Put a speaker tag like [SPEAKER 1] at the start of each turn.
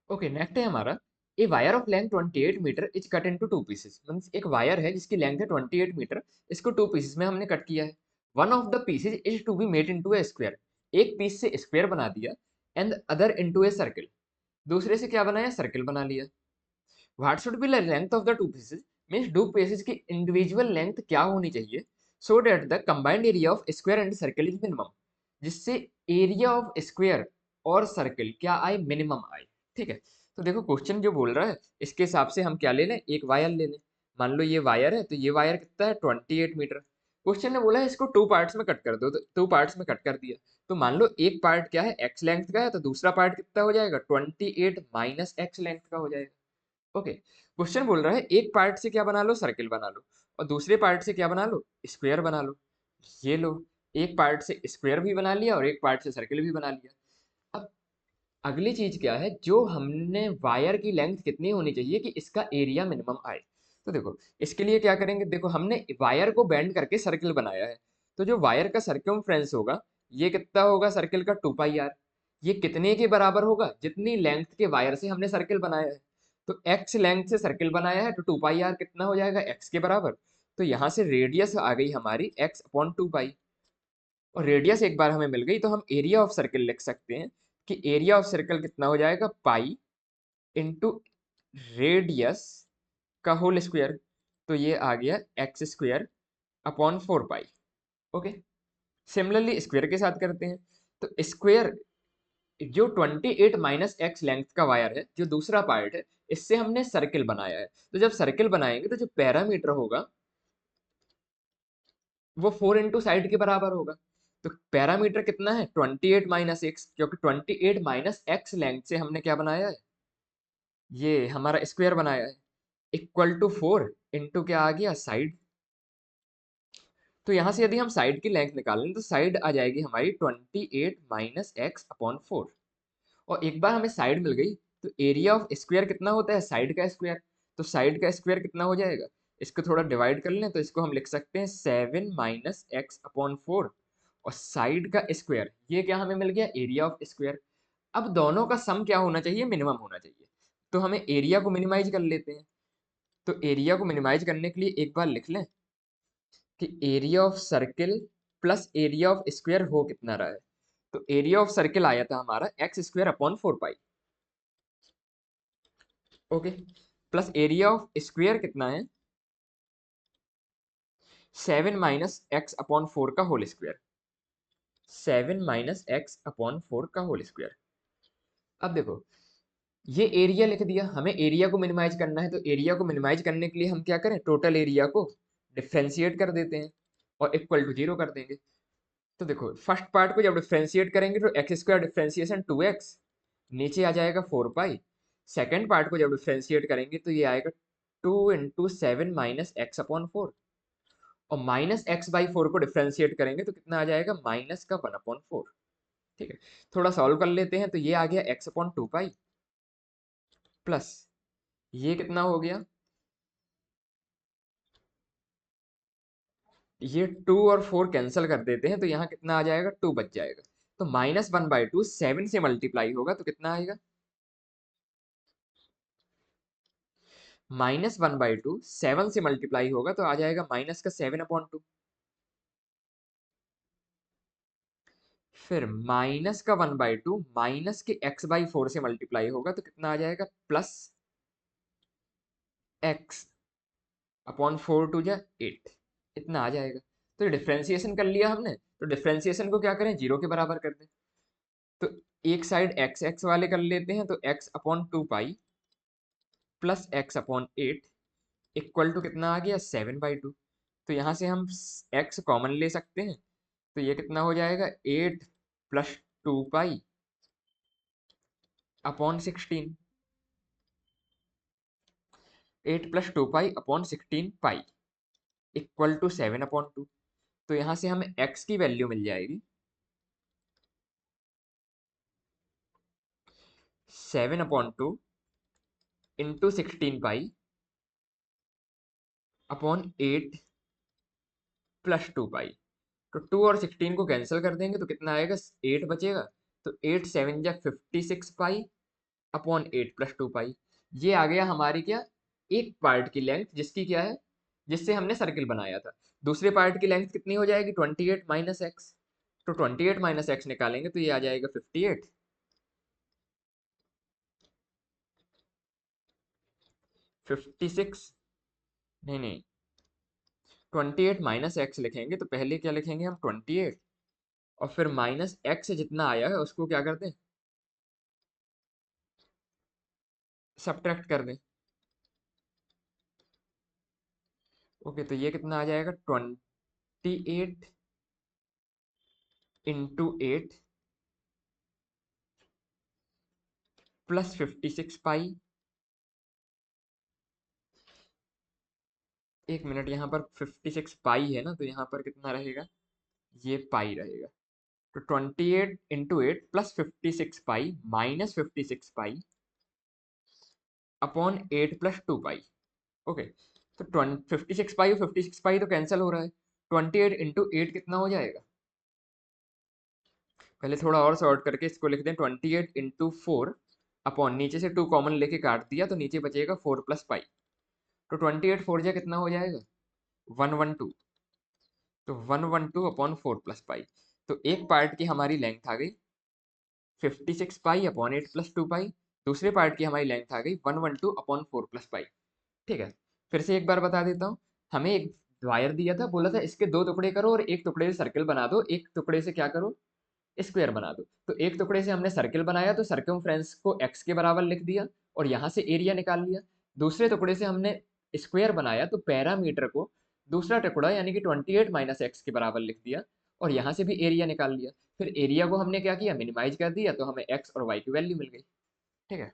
[SPEAKER 1] Okay, next है हमारा a wire of length 28 metre is cut into two pieces. Means एक wire है जिसकी लेंथ है 28 मीटर, इसको टू पीसेस में हमने कट किया है। One of the pieces is to be made into a square. एक पीस से स्क्वायर बना दिया and other into a circle. दूसरे से क्या बनाया? सर्किल बना लिया। What should be the length of the two pieces? Means two pieces की इंडिविजुअल लेंथ क्या होनी चाहिए so that the combined area of square and circle is minimum. जिससे एरिया ऑफ स्क्वायर और सर्किल क्या आए? मिनिमम आए। ठीक है, तो देखो क्वेश्चन जो बोल रहा है इसके हिसाब से हम क्या ले लें? एक वायर ले लें। मान लो ये वायर है, तो ये वायर कितना है? 28 मीटर। क्वेश्चन ने बोला है इसको टू पार्ट्स में कट कर दो, तो टू पार्ट्स में कट कर दिया। तो मान लो एक पार्ट क्या है? एक्स लेंथ का है, तो दूसरा पार्ट कितना हो जाएगा? 28 माइनस एक्स लेंथ का हो जाएगा। ओके, क्वेश्चन बोल रहा है एक पार्ट से क्या बना लो? सर्किल बना लो, और दूसरे पार्ट से क्या बना लो? स्क्वायर बना लो। ये लो, एक पार्ट से स्क्वायर भी बना लिया और एक पार्ट से सर्किल भी बना लिया। अब अगली चीज क्या है? जो हमने वायर की लेंथ कितनी होनी चाहिए कि इसका एरिया मिनिमम आए? तो देखो इसके लिए क्या करेंगे, देखो हमने वायर को बेंड करके सर्किल बनाया है, तो जो वायर का सर्कमफ्रेंस होगा ये कितना होगा? सर्किल का 2 पाई आर। ये कितने के बराबर होगा? जितनी लेंथ के वायर से हमने सर्किल बनाया है। तो एक्स लेंथ से सर्किल बनाया है, तो 2 पाई आर कितना हो जाएगा? एक्स के बराबर। तो यहाँ से रेडियस आ गई हमारी एक्स अपॉन 2 पाई। और रेडियस एक बार हमें मिल गई तो हम एरिया ऑफ सर्किल लिख सकते हैं कि एरिया ऑफ सर्कल कितना हो जाएगा? पाई इंटू रेडियस का होल स्क्वायर। तो ये आ गया x square upon 4 pi. Okay, similarly square के साथ करते हैं। तो स्क्वायर, जो 28 माइनस एक्स लेंथ का वायर है, जो दूसरा पार्ट है, इससे हमने सर्किल बनाया है। तो जब सर्किल बनाएंगे तो जो पैरामीटर होगा वो 4 इंटू साइड के बराबर होगा। तो पैरामीटर कितना है? 28 माइनस एक्स, क्योंकि 28 माइनस एक्स लेंथ से हमने क्या बनाया है? ये हमारा स्क्वायर बनाया है। इक्वल टू 4 इंटू क्या आ गया? साइड। तो यहाँ से यदि हम साइड की लेंथ निकालें तो साइड आ जाएगी हमारी 28 माइनस एक्स अपॉन 4। और एक बार हमें साइड मिल गई तो एरिया ऑफ स्क्वायर कितना होता है? साइड का स्क्वायर। तो साइड का स्क्वायर कितना हो जाएगा? इसको थोड़ा डिवाइड कर लें तो इसको हम लिख सकते हैं 7 माइनस एक्स अपॉन 4। और साइड का स्क्वायर, ये क्या हमें मिल गया? Area of square. अब दोनों का सम क्या होना चाहिए? मिनिमम होना चाहिए। तो हमें एरिया को मिनिमाइज कर लेते हैं। तो एरिया को मिनिमाइज करने के लिए एक बार लिख लें कि area of circle plus area of square हो कितना रहा है? तो एरिया ऑफ सर्किल आया था हमारा x square upon 4 pi. Okay, plus area of square कितना है? 7 माइनस एक्स अपॉन 4 का whole square. 7 minus x upon 4 का होल स्क्वायर। अब देखो ये एरिया लिख दिया, हमें एरिया को मिनिमाइज करना है। तो एरिया को मिनिमाइज करने के लिए हम क्या करें? टोटल एरिया को डिफ्रेंशिएट कर देते हैं और इक्वल टू 0 कर देंगे। तो देखो फर्स्ट पार्ट को जब डिफ्रेंशिएट करेंगे तो एक्स स्क्वायर डिफ्रेंशिएशन 2x, नीचे आ जाएगा 4 पाई। सेकेंड पार्ट को जब डिफ्रेंशिएट करेंगे तो ये आएगा 2 इंटू 7 माइनस एक्स अपॉन 4। और माइनस एक्स बाई 4 को डिफ्रेंशिएट करेंगे तो कितना आ जाएगा? माइनस का 1/4। ठीक है, थोड़ा सॉल्व कर लेते हैं। तो ये आ गया x/2 पाई प्लस ये कितना हो गया? ये 2 और 4 कैंसिल कर देते हैं तो यहाँ कितना आ जाएगा? 2 बच जाएगा। तो -1/2 7 से मल्टीप्लाई होगा तो कितना आएगा? -1/2 7 से मल्टीप्लाई होगा तो आ जाएगा माइनस का 7/2। फिर माइनस का 1/2 माइनस के x/4 से मल्टीप्लाई होगा तो कितना आ जाएगा? प्लस x/4 8, इतना आ जाएगा। तो डिफ्रेंसिएशन कर लिया हमने, तो डिफ्रेंसिएशन को क्या करें? 0 के बराबर कर दें। तो एक साइड एक्स एक्स वाले कर लेते हैं, तो x/2 pi plus x/8 equal to कितना आ गया? 7/2। तो यहाँ से हम x कॉमन ले सकते हैं, तो ये कितना हो जाएगा? 8 plus 2 pi upon 16। 8 plus 2 pi upon 16 pi equal to 7/2। तो यहाँ से हमें x की वैल्यू मिल जाएगी 7/2 इंटू 16 पाई अपॉन 8 प्लस 2 पाई। तो 2 और 16 को कैंसिल कर देंगे तो कितना आएगा? 8 बचेगा। तो 8 7 जा 56 पाई अपॉन 8 प्लस 2 पाई। ये आ गया हमारी क्या, एक पार्ट की लेंथ जिसकी क्या है, जिससे हमने सर्किल बनाया था। दूसरे पार्ट की लेंथ कितनी हो जाएगी, 28 माइनस एक्स। तो 28 माइनस एक्स निकालेंगे तो ये आ जाएगा 58। 56, नहीं नहीं, 28 माइनस एक्स लिखेंगे तो पहले क्या लिखेंगे हम, 28, और फिर माइनस एक्स जितना आया है उसको क्या कर दें, सब्ट्रैक्ट कर दें। ओके, तो ये कितना आ जाएगा, 28 इंटू 8 प्लस 56 पाई। एक मिनट, यहाँ पर 56 पाई है ना, तो यहाँ पर कितना रहेगा, ये पाई रहेगा। तो 28 into 8 plus 56 pi minus 56 pi upon 8 plus 2 पाई। ओके, तो 56 पाई और 56 पाई तो कैंसिल हो रहा है। 28 इंटू 8 कितना हो जाएगा, पहले थोड़ा और सॉर्ट करके इसको लिख दें, 28 इंटू 4 अपॉन, नीचे से 2 कॉमन लेके काट दिया तो नीचे बचेगा 4 प्लस पाई। तो 28 4 जा कितना हो जाएगा, 112। तो 112 अपॉन 4 प्लस पाई। तो एक पार्ट की हमारी लेंथ आ गई 56 पाई अपॉन 8 प्लस 2 पाई। दूसरे पार्ट की हमारी लेंथ आ गई 112 अपॉन 4 प्लस पाई। ठीक है, फिर से एक बार बता देता हूँ। हमें एक वायर दिया था, बोला था इसके 2 टुकड़े करो और एक टुकड़े से सर्किल बना दो, एक टुकड़े से क्या करो, स्क्वायर बना दो। तो एक टुकड़े से हमने सर्किल बनाया तो सर्कमफ्रेंस को एक्स के बराबर लिख दिया और यहाँ से एरिया निकाल लिया। दूसरे टुकड़े से हमने स्क्वायर बनाया तो पैरामीटर को दूसरा टुकड़ा यानी कि 28 माइनस एक्स के बराबर लिख दिया और यहाँ से भी एरिया निकाल लिया। फिर एरिया को हमने क्या किया, मिनिमाइज कर दिया तो हमें एक्स और वाई की वैल्यू मिल गई। ठीक है।